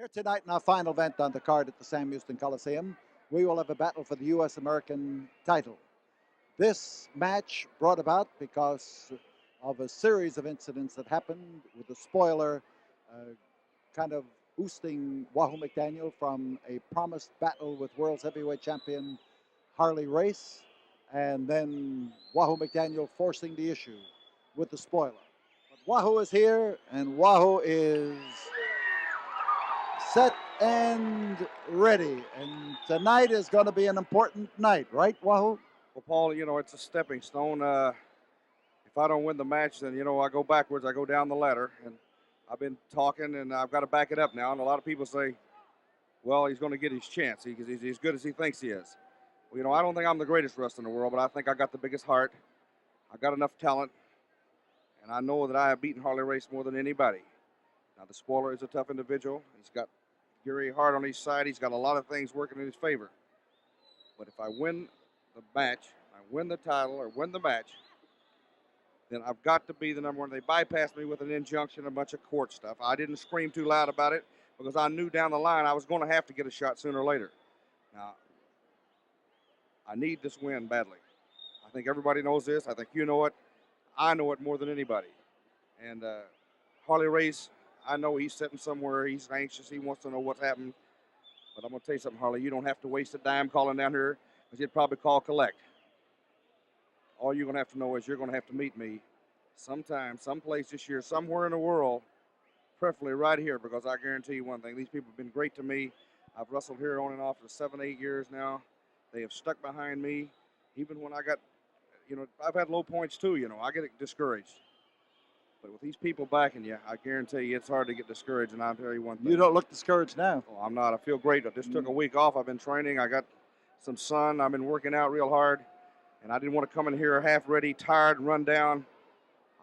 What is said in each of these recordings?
Here tonight in our final event on the card at the Sam Houston Coliseum, we will have a battle for the U.S. American title. This match brought about because of a series of incidents that happened with the spoiler kind of boosting Wahoo McDaniel from a promised battle with world's heavyweight champion Harley Race, and then Wahoo McDaniel forcing the issue with the spoiler. But Wahoo is here, and Wahoo is set and ready. And tonight is going to be an important night, right, Wahoo? Well, Paul, it's a stepping stone. If I don't win the match, then, I go backwards. I go down the ladder. And I've been talking, and I've got to back it up now. And a lot of people say, well, he's going to get his chance because he's as good as he thinks he is. Well, I don't think I'm the greatest wrestler in the world, but I think I got the biggest heart. I got enough talent. And I know that I have beaten Harley Race more than anybody. Now, the spoiler is a tough individual. He's got Gary Hart on his side. He's got a lot of things working in his favor. But if I win the match, I win the title or win the match, then I've got to be the number one. They bypassed me with an injunction, a bunch of court stuff. I didn't scream too loud about it because I knew down the line I was going to have to get a shot sooner or later. Now, I need this win badly. I think everybody knows this. I think you know it. I know it more than anybody. And Harley Race, I know he's sitting somewhere. He's anxious. He wants to know what's happened. But I'm going to tell you something, Harley. You don't have to waste a dime calling down here because he'd probably call collect. All you're going to have to know is you're going to have to meet me sometime, someplace this year, somewhere in the world, preferably right here, because I guarantee you one thing. These people have been great to me. I've wrestled here on and off for 7, 8 years now. They have stuck behind me. Even when I got, I've had low points too, I get discouraged. But with these people backing you, I guarantee you it's hard to get discouraged, and I'll tell you one thing. You don't look discouraged now. Oh, I'm not. I feel great. I just took a week off. I've been training. I got some sun. I've been working out real hard. And I didn't want to come in here half ready, tired, and run down.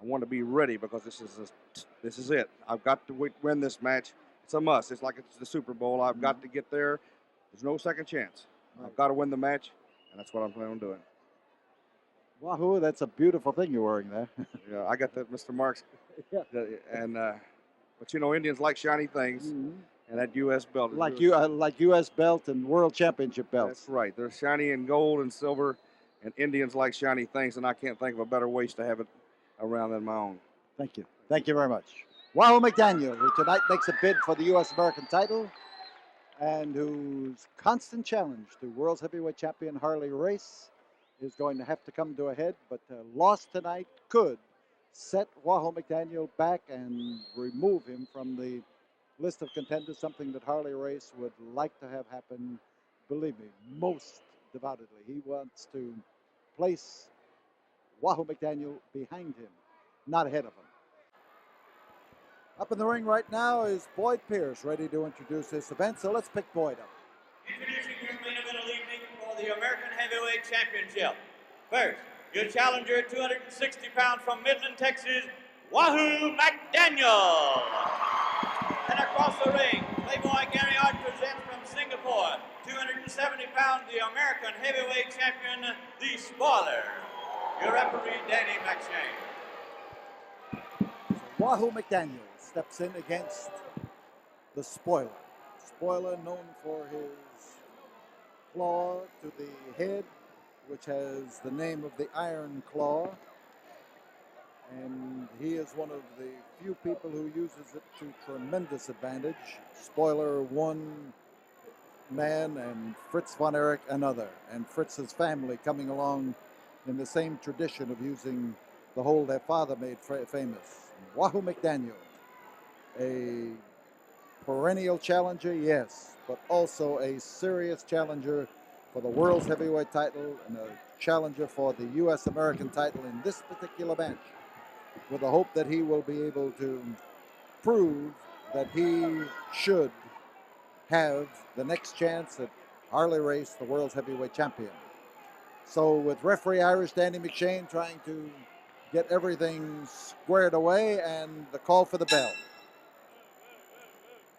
I want to be ready because this is it. I've got to win this match. It's a must. It's like it's the Super Bowl. I've got to get there. There's no second chance. I've got to win the match, and that's what I'm planning on doing. Wahoo, that's a beautiful thing you're wearing there. Yeah, I got that, Mr. Marks. Yeah. And but Indians like shiny things, and that U.S. belt. Like U.S. belt and World Championship belts. That's right. They're shiny in gold and silver, and Indians like shiny things, and I can't think of a better waist to have it around than my own. Thank you. Thank you very much. Wahoo McDaniel, who tonight makes a bid for the U.S. American title, and whose constant challenge to world's heavyweight champion Harley Race is going to have to come to a head, but a loss tonight could set Wahoo McDaniel back and remove him from the list of contenders, something that Harley Race would like to have happen, believe me, most devoutedly. He wants to place Wahoo McDaniel behind him, not ahead of him. Up in the ring right now is Boyd Pierce, ready to introduce this event, so let's pick Boyd up. Introducing your main event of the evening for the American Heavyweight Championship. First, your challenger, 260 pounds from Midland, Texas, Wahoo McDaniel. And across the ring, Playboy Gary Hart presents from Singapore, 270 pounds, the American Heavyweight Champion, the Spoiler. Your referee, Danny McShane. So Wahoo McDaniel steps in against the Spoiler. Spoiler known for his claw to the head, which has the name of the Iron Claw. And he is one of the few people who uses it to tremendous advantage. Spoiler one man and Fritz von Erich another. And Fritz's family coming along in the same tradition of using the hold their father made famous. Wahoo McDaniel, a perennial challenger, yes, but also a serious challenger for the world's heavyweight title and a challenger for the U.S. American title in this particular match, with the hope that he will be able to prove that he should have the next chance at Harley Race, the world's heavyweight champion. So with referee Irish Danny McShane trying to get everything squared away, and the call for the bell.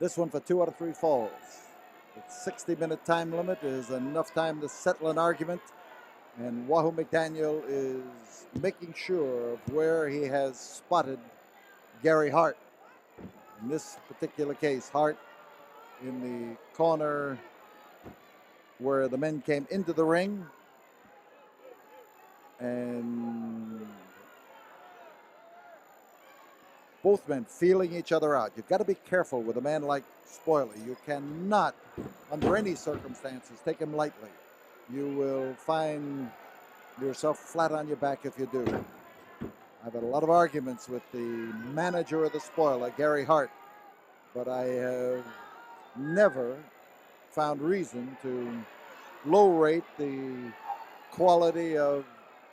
This one for 2 out of 3 falls. The 60-minute time limit is enough time to settle an argument, and Wahoo McDaniel is making sure of where he has spotted Gary Hart. In this particular case, Hart in the corner where the men came into the ring. And both men feeling each other out. You've got to be careful with a man like Spoiler. You cannot, under any circumstances, take him lightly. You will find yourself flat on your back if you do. I've had a lot of arguments with the manager of the Spoiler, Gary Hart, but I have never found reason to low rate the quality of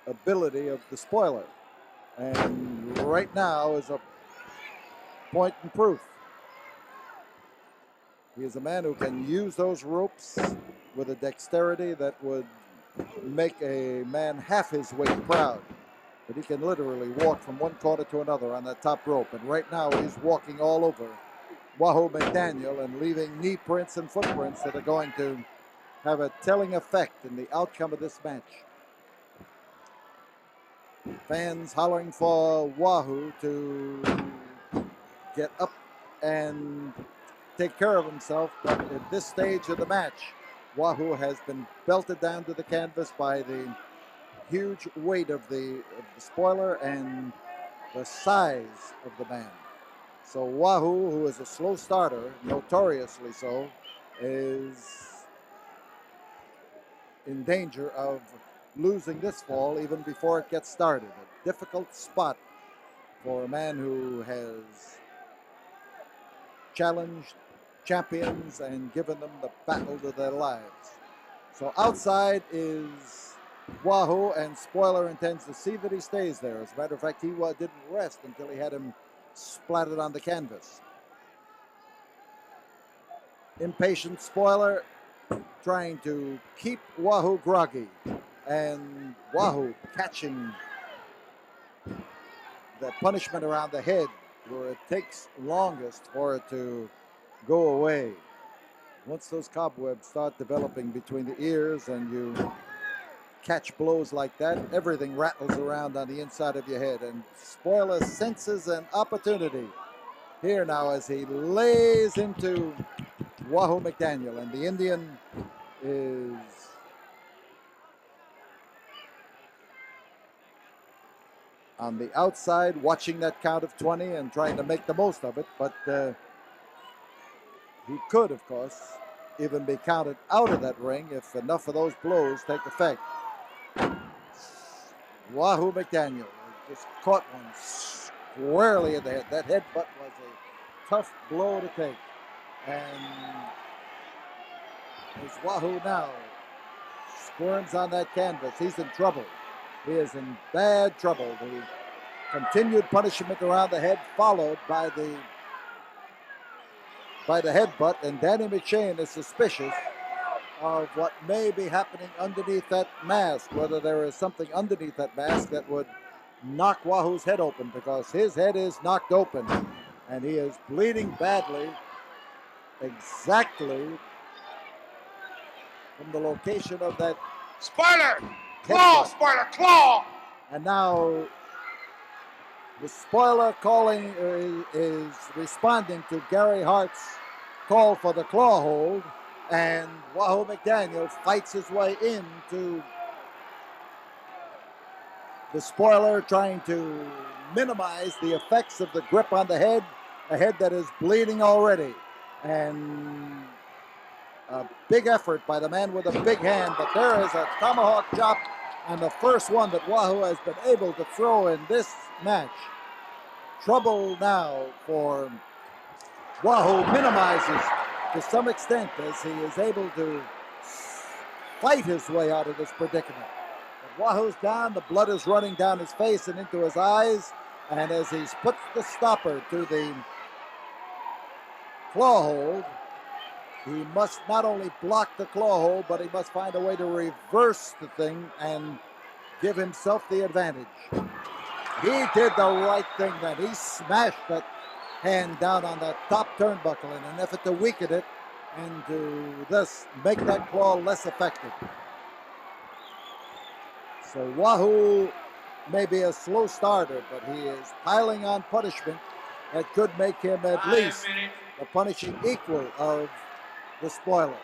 ability of the Spoiler. And right now is a point in proof. He is a man who can use those ropes with a dexterity that would make a man half his weight proud. But he can literally walk from one corner to another on that top rope. And right now he's walking all over Wahoo McDaniel and leaving knee prints and footprints that are going to have a telling effect in the outcome of this match. Fans hollering for Wahoo to get up and take care of himself, but at this stage of the match, Wahoo has been belted down to the canvas by the huge weight of the Spoiler and the size of the man. So Wahoo, who is a slow starter, notoriously so, is in danger of losing this fall even before it gets started. A difficult spot for a man who has challenged champions and given them the battle of their lives. So outside is Wahoo, and Spoiler intends to see that he stays there. As a matter of fact, he didn't rest until he had him splattered on the canvas. Impatient Spoiler trying to keep Wahoo groggy, and Wahoo catching the punishment around the head where it takes longest for it to go away. Once those cobwebs start developing between the ears and you catch blows like that, everything rattles around on the inside of your head. And Spoiler senses an opportunity here now as he lays into Wahoo McDaniel. And the Indian is on the outside watching that count of 20 and trying to make the most of it. But he could, of course, even be counted out of that ring if enough of those blows take effect. Wahoo McDaniel just caught one squarely in the head. That headbutt was a tough blow to take. And as Wahoo now squirms on that canvas, he's in trouble. He is in bad trouble. The continued punishment around the head followed by the headbutt, and Danny McShane is suspicious of what may be happening underneath that mask, whether there is something underneath that mask that would knock Wahoo's head open, because his head is knocked open and he is bleeding badly exactly from the location of that Spoiler! Claw! Spoiler! Claw! And now the Spoiler calling is responding to Gary Hart's call for the claw hold, and Wahoo McDaniel fights his way into the Spoiler, trying to minimize the effects of the grip on the head, a head that is bleeding already. And a big effort by the man with a big hand, but there is a tomahawk chop, and the first one that Wahoo has been able to throw in this match. Trouble now for Wahoo minimizes to some extent as he is able to fight his way out of this predicament. But Wahoo's down, the blood is running down his face and into his eyes, and as he puts the stopper to the claw hold, he must not only block the claw hold, but he must find a way to reverse the thing and give himself the advantage. He did the right thing then. He smashed that hand down on that top turnbuckle in an effort to weaken it and to thus make that claw less effective. So Wahoo may be a slow starter, but he is piling on punishment that could make him at least the punishing equal of the spoiler.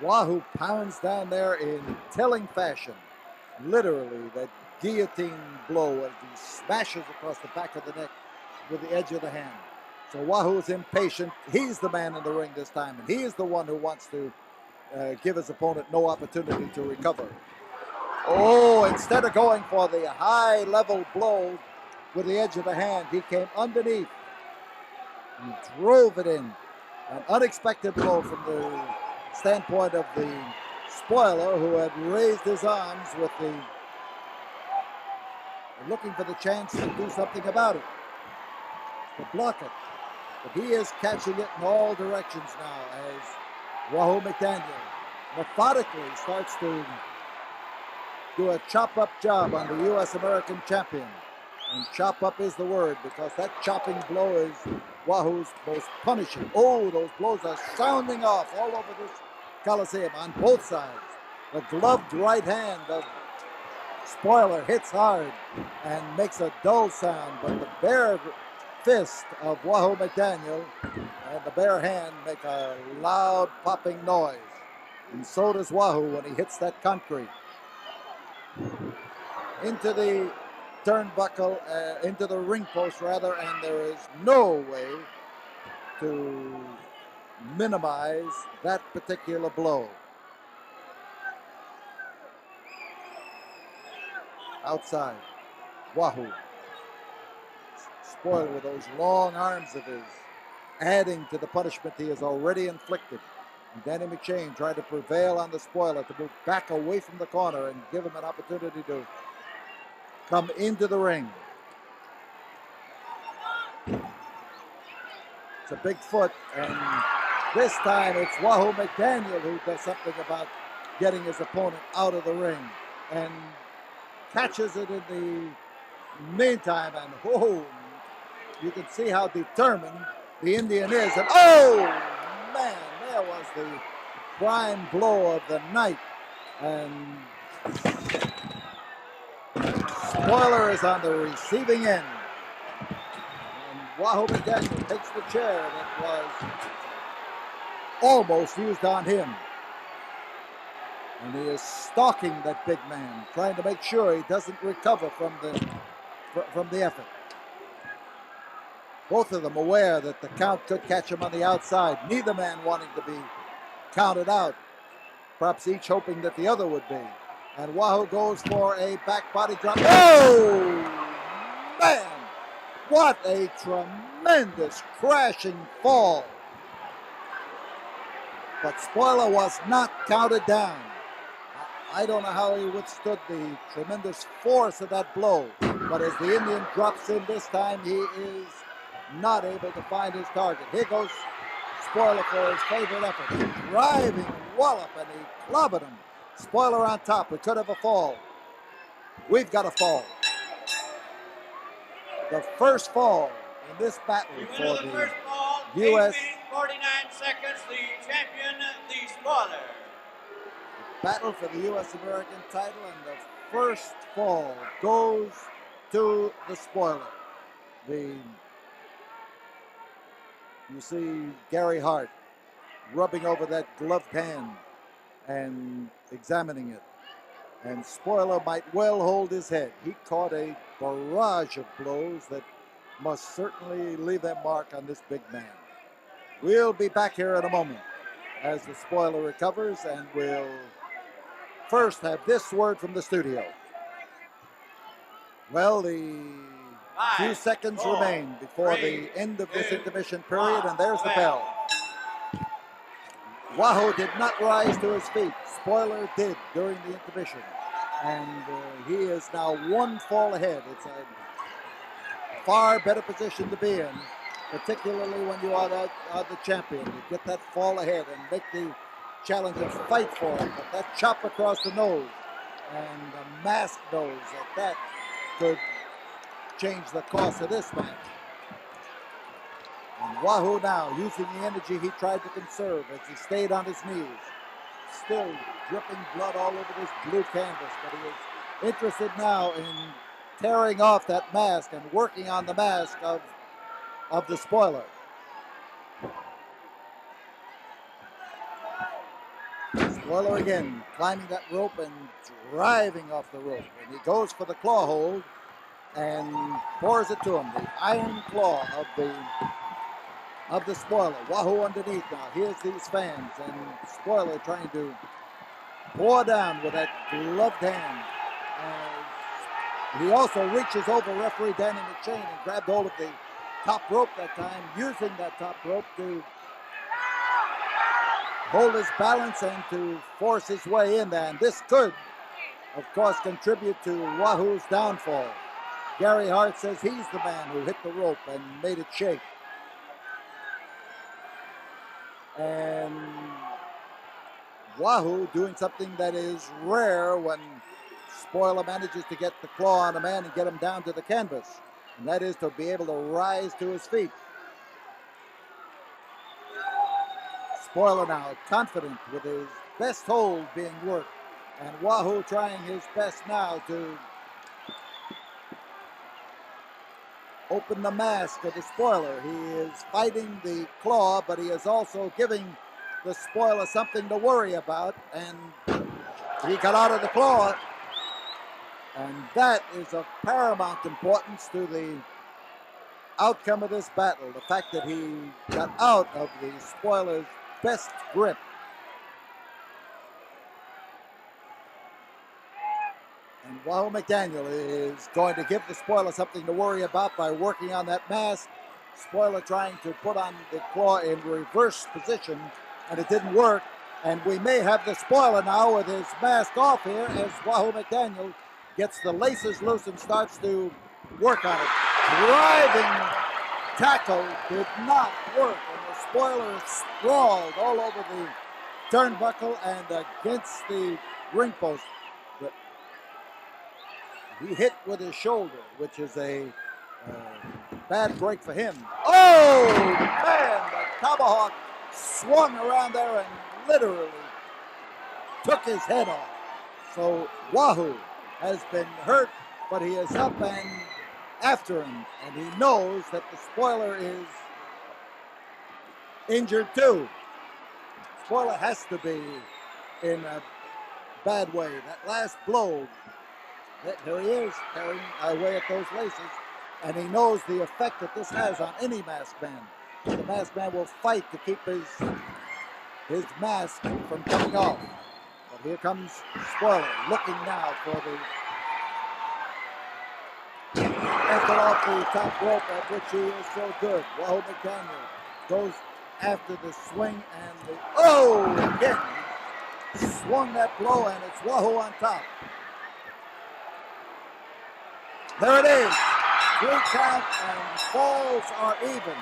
Wahoo pounds down there in telling fashion. Literally, that guillotine blow as he smashes across the back of the neck with the edge of the hand. So Wahoo is impatient. He's the man in the ring this time, and he is the one who wants to give his opponent no opportunity to recover. Oh, instead of going for the high-level blow with the edge of the hand, he came underneath and drove it in. An unexpected blow from the standpoint of the spoiler, who had raised his arms with the looking for the chance to do something about it, to block it. But he is catching it in all directions now as Wahoo McDaniel methodically starts to do a chop-up job on the U.S. American champion. And chop up is the word, because that chopping blow is Wahoo's most punishing. Oh, those blows are sounding off all over this Coliseum on both sides. The gloved right hand of spoiler hits hard and makes a dull sound, but the bare fist of Wahoo McDaniel and the bare hand make a loud popping noise. And so does Wahoo when he hits that concrete. Into the turnbuckle, into the ring post rather, and there is no way to minimize that particular blow. Outside, Wahoo. Spoiled with those long arms of his, adding to the punishment he has already inflicted. And Danny McShane tried to prevail on the spoiler to move back away from the corner and give him an opportunity to come into the ring. It's a big foot, and this time it's Wahoo McDaniel who does something about getting his opponent out of the ring and catches it in the meantime, and oh, you can see how determined the Indian is. And oh, man, there was the prime blow of the night. And spoiler is on the receiving end. And Wahoo McDaniel takes the chair that was almost used on him. And he is stalking that big man, trying to make sure he doesn't recover from the effort. Both of them aware that the count could catch him on the outside. Neither man wanting to be counted out. Perhaps each hoping that the other would be. And Wahoo goes for a back body drop. Oh, man! What a tremendous crashing fall. But spoiler was not counted down. I don't know how he withstood the tremendous force of that blow. But as the Indian drops in this time, he is not able to find his target. Here goes Spoiler for his favorite effort. Driving wallop, and he clobbered him. Spoiler on top. We could have a fall. We've got a fall. The first fall in this battle for the first fall, U.S. 8 minutes, 49 seconds, the champion, the Spoiler. Battle for the U.S. American title, and the first fall goes to the Spoiler. You see Gary Hart rubbing over that gloved hand and examining it. And Spoiler might well hold his head. He caught a barrage of blows that must certainly leave their mark on this big man. We'll be back here in a moment as the Spoiler recovers, and we'll first have this word from the studio. Well, the few seconds remain before the end of this intermission period, and there's the bell. Wahoo did not rise to his feet. Spoiler did during the intermission. And he is now one fall ahead. It's a far better position to be in, particularly when you are the champion. You get that fall ahead and make the challenger fight for it. But that chop across the nose and the masked nose that could change the course of this match. And Wahoo now using the energy he tried to conserve as he stayed on his knees. Still dripping blood all over this blue canvas, but he is interested now in tearing off that mask and working on the mask of the spoiler. Spoiler again, climbing that rope and driving off the rope. And he goes for the claw hold and pours it to him. The iron claw of the spoiler. Wahoo underneath now. Here's these fans and spoiler trying to pour down with that gloved hand. He also reaches over referee Danny McShane and grabbed hold of the top rope that time, using that top rope to hold his balance and to force his way in there. And this could, of course, contribute to Wahoo's downfall. Gary Hart says he's the man who hit the rope and made it shake. And Wahoo doing something that is rare when spoiler manages to get the claw on a man and get him down to the canvas. And that is to be able to rise to his feet. Spoiler now, confident with his best hold being worked. And Wahoo trying his best now to open the mask of the spoiler. He is fighting the claw, but he is also giving the spoiler something to worry about. And he got out of the claw. And that is of paramount importance to the outcome of this battle. The fact that he got out of the spoiler's best grip. And Wahoo McDaniel is going to give the spoiler something to worry about by working on that mask. Spoiler trying to put on the claw in reverse position, and it didn't work. And we may have the spoiler now with his mask off here as Wahoo McDaniel gets the laces loose and starts to work on it. Driving tackle did not work, and the spoiler is sprawled all over the turnbuckle and against the ring post. But he hit with his shoulder, which is a bad break for him. Oh, man, the tomahawk swung around there and literally took his head off. So Wahoo has been hurt, but he is up and after him, and he knows that the spoiler is injured too. Spoiler has to be in a bad way. That last blow, there he is, tearing away at those laces, and he knows the effect that this has on any masked man. The masked man will fight to keep his mask from coming off. But here comes Spoiler, looking now for the effort off the top rope at which he is so good. Wahoo McDaniel goes after the swing and the, oh, again, swung that blow and it's Wahoo on top. There it is, 3 count and falls are even.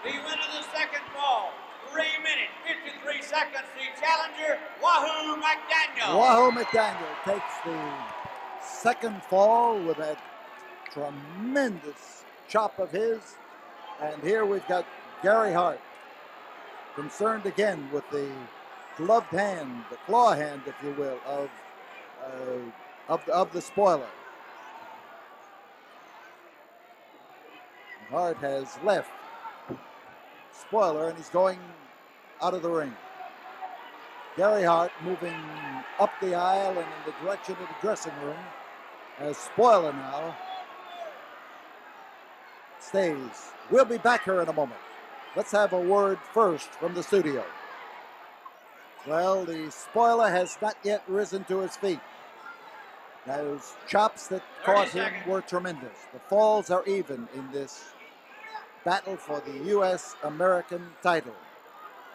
The winner of the second fall, 3 minutes, 53 seconds, the challenger, Wahoo McDaniel. Wahoo McDaniel takes the second fall with that tremendous chop of his. And here we've got Gary Hart, concerned again with the gloved hand, the claw hand, if you will, of the spoiler. Hart has left Spoiler, and he's going out of the ring. Gary Hart moving up the aisle and in the direction of the dressing room as Spoiler now stays. We'll be back here in a moment. Let's have a word first from the studio. Well, the Spoiler has not yet risen to his feet. Those chops that caught him were tremendous. The falls are even in this battle for the U.S. American title.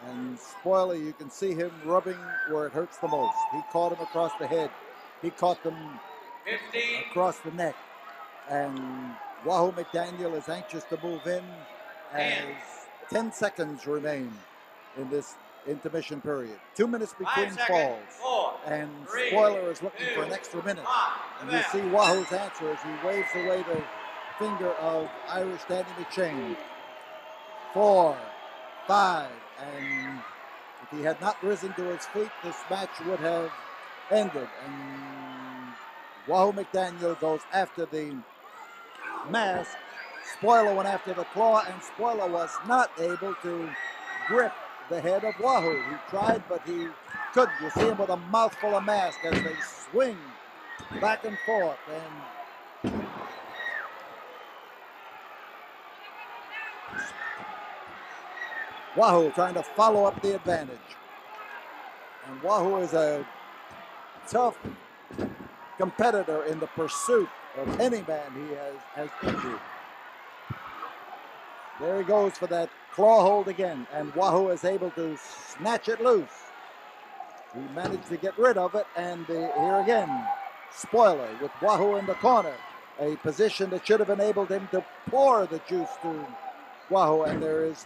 And Spoiler, you can see him rubbing where it hurts the most. He caught him across the head. He caught them 50. across the neck. And Wahoo McDaniel is anxious to move in as 10 seconds remain in this intermission period. 2 minutes between 5 seconds. falls. 4, And 3, Spoiler is looking 2, for an extra minute. 1. And you see Wahoo's answer as he waves away the finger of Irish Danny McShane. 4, 5, and if he had not risen to his feet, this match would have ended. And Wahoo McDaniel goes after the mask. Spoiler went after the claw, and Spoiler was not able to grip the head of Wahoo. He tried, but he couldn't. You see him with a mouthful of mask as they swing back and forth. And Wahoo trying to follow up the advantage. And Wahoo is a tough competitor in the pursuit of any man he has injured. There he goes for that claw hold again, and Wahoo is able to snatch it loose. He managed to get rid of it, and here again, Spoiler with Wahoo in the corner, a position that should have enabled him to pour the juice to Wahoo, and there was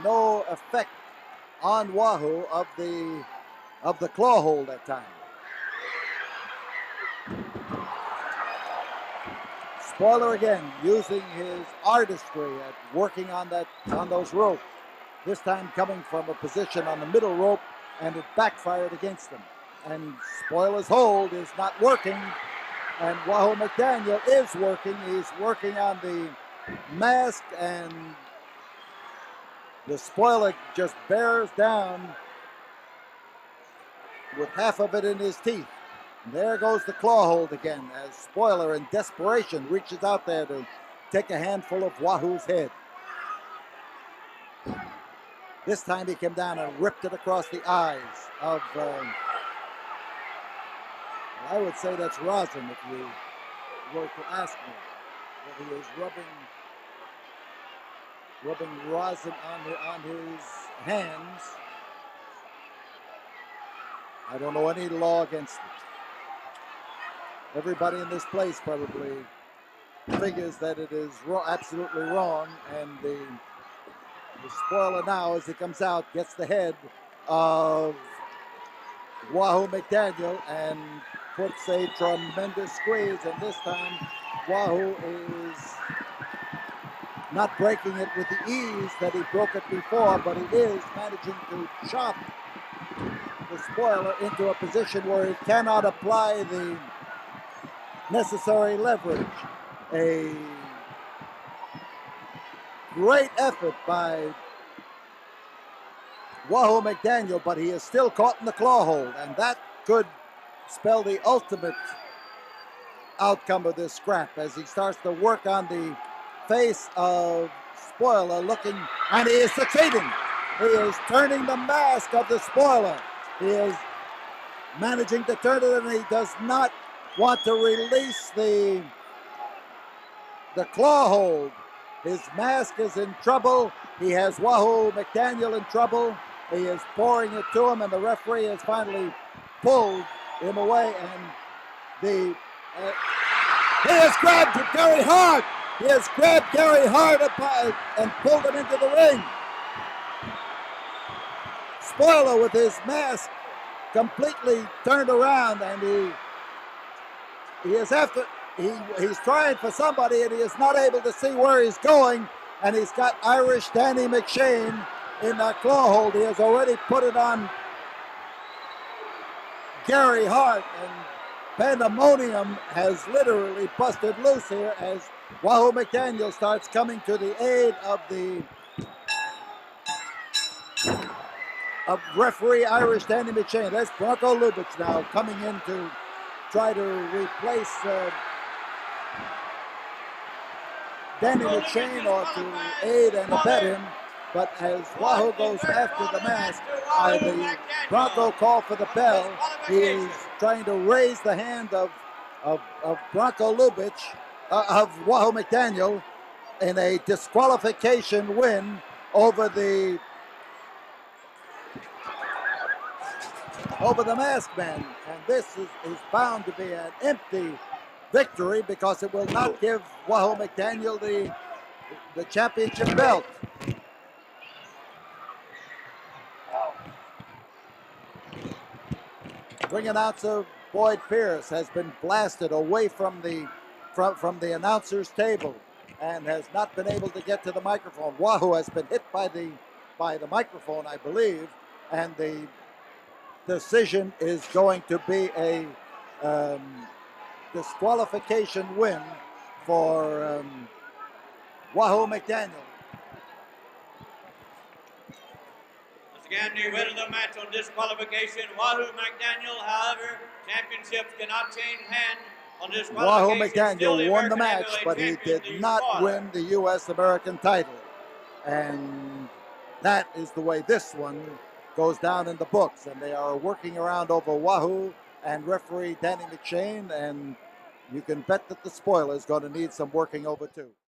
no effect on Wahoo of the claw hold that time. Spoiler again using his artistry at working on those ropes. This time coming from a position on the middle rope, and it backfired against him. And Spoiler's hold is not working, and Wahoo McDaniel is working. He's working on the mask, and the Spoiler just bears down with half of it in his teeth. And there goes the claw hold again as Spoiler in desperation reaches out there to take a handful of Wahoo's head. This time he came down and ripped it across the eyes of, I would say that's rosin if you were to ask me. But he is rubbing rosin on his hands. I don't know any law against it. Everybody in this place probably figures that it is absolutely wrong, and the Spoiler now, as he comes out, gets the head of Wahoo McDaniel and puts a tremendous squeeze, and this time Wahoo is not breaking it with the ease that he broke it before, but he is managing to chop the Spoiler into a position where he cannot apply the necessary leverage. A great effort by Wahoo McDaniel, but he is still caught in the claw hold, and that could spell the ultimate outcome of this scrap as he starts to work on the face of Spoiler, looking, and he is succeeding. He is turning the mask of the Spoiler. He is managing to turn it, and he does not want to release the claw hold. His mask is in trouble. He has Wahoo McDaniel in trouble. He is pouring it to him, and the referee has finally pulled him away, and he has grabbed Gary Hart. He has grabbed Gary Hart and pulled him into the ring. Spoiler with his mask completely turned around, and he's trying for somebody, and he is not able to see where he's going, and he's got Irish Danny McShane in that claw hold. He has already put it on Gary Hart, and pandemonium has literally busted loose here as Wahoo McDaniel starts coming to the aid of referee Irish Danny McShane. That's Bronco Lubitsch now coming in to try to replace Danny McShane, or to aid and abet him. But as Wahoo goes after the mask, the Bronco call for the bell. He is trying to raise the hand of Bronco Lubitsch, of Wahoo McDaniel, in a disqualification win over the masked man. And this is bound to be an empty victory because it will not give Wahoo McDaniel the championship belt. Ring announcer Boyd Pierce has been blasted away from the announcer's table and has not been able to get to the microphone. Wahoo has been hit by the by the microphone, I believe, and the decision is going to be a disqualification win for Wahoo McDaniel. Once again, the winner of the match on disqualification, Wahoo McDaniel. However, championships cannot change hands on Wahoo disqualification. McDaniel won the match, but he did not win the U.S. American title. And that is the way this one goes down in the books. And they are working around over Wahoo and referee Danny McShane. And you can bet that the spoiler is going to need some working over too.